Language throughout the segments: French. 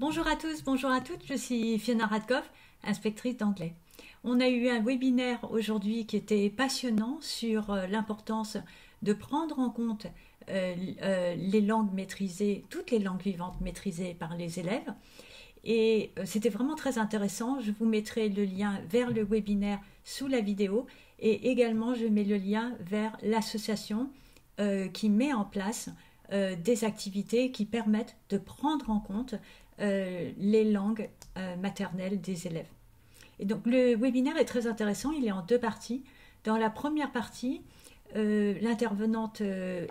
Bonjour à tous, bonjour à toutes, je suis Fiona Radkoff, inspectrice d'anglais. On a eu un webinaire aujourd'hui qui était passionnant sur l'importance de prendre en compte les langues maîtrisées, toutes les langues vivantes maîtrisées par les élèves. Et c'était vraiment très intéressant. Je vous mettrai le lien vers le webinaire sous la vidéo et également je mets le lien vers l'association qui met en place des activités qui permettent de prendre en compte les langues maternelles des élèves. Et donc le webinaire est très intéressant, il est en deux parties. Dans la première partie, l'intervenante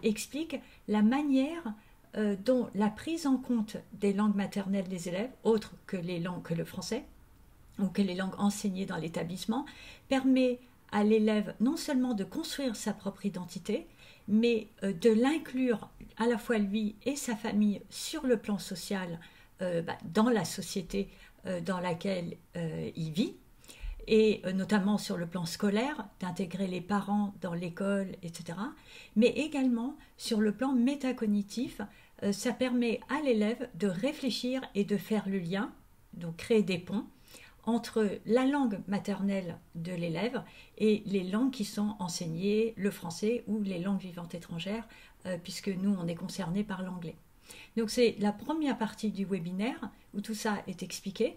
explique la manière dont la prise en compte des langues maternelles des élèves, autres que les langues que le français, ou que les langues enseignées dans l'établissement, permet à l'élève non seulement de construire sa propre identité, mais de l'inclure à la fois lui et sa famille sur le plan social dans la société dans laquelle il vit, et notamment sur le plan scolaire, d'intégrer les parents dans l'école, etc. Mais également sur le plan métacognitif, ça permet à l'élève de réfléchir et de faire le lien, donc créer des ponts, entre la langue maternelle de l'élève et les langues qui sont enseignées, le français ou les langues vivantes étrangères, puisque nous, on est concernés par l'anglais. Donc c'est la première partie du webinaire où tout ça est expliqué,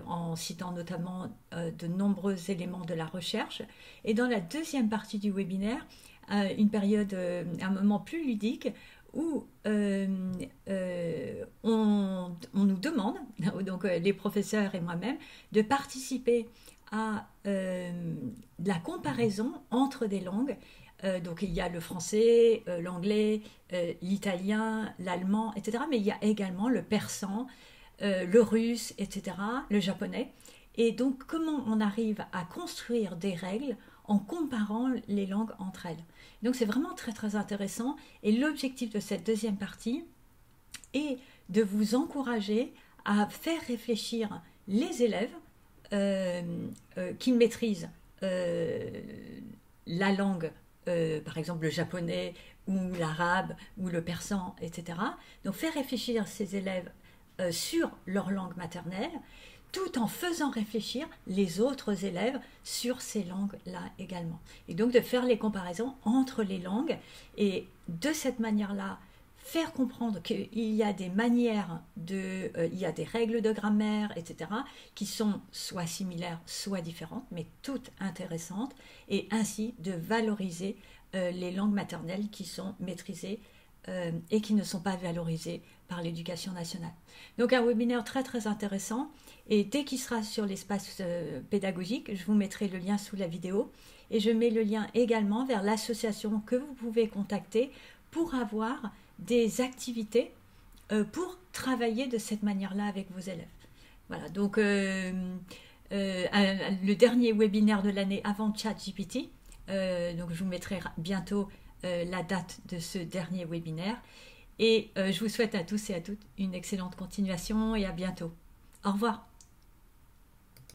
en citant notamment de nombreux éléments de la recherche. Et dans la deuxième partie du webinaire, une période, un moment plus ludique, où on nous demande, donc les professeurs et moi-même, de participer à la comparaison entre des langues. Donc il y a le français, l'anglais, l'italien, l'allemand, etc. Mais il y a également le persan, le russe, etc., le japonais. Et donc comment on arrive à construire des règles en comparant les langues entre elles. Donc c'est vraiment très très intéressant et l'objectif de cette deuxième partie est de vous encourager à faire réfléchir les élèves qui maîtrisent la langue, par exemple le japonais ou l'arabe ou le persan, etc. Donc faire réfléchir ces élèves sur leur langue maternelle, tout en faisant réfléchir les autres élèves sur ces langues-là également. Et donc de faire les comparaisons entre les langues et de cette manière-là, faire comprendre qu'il y a des manières il y a des règles de grammaire, etc., qui sont soit similaires, soit différentes, mais toutes intéressantes, et ainsi de valoriser les langues maternelles qui sont maîtrisées et qui ne sont pas valorisées par l'éducation nationale. Donc un webinaire très très intéressant, et dès qu'il sera sur l'espace pédagogique, je vous mettrai le lien sous la vidéo, et je mets le lien également vers l'association que vous pouvez contacter pour avoir des activités pour travailler de cette manière-là avec vos élèves. Voilà, donc le dernier webinaire de l'année avant ChatGPT, donc je vous mettrai bientôt la date de ce dernier webinaire. Et je vous souhaite à tous et à toutes une excellente continuation et à bientôt. Au revoir.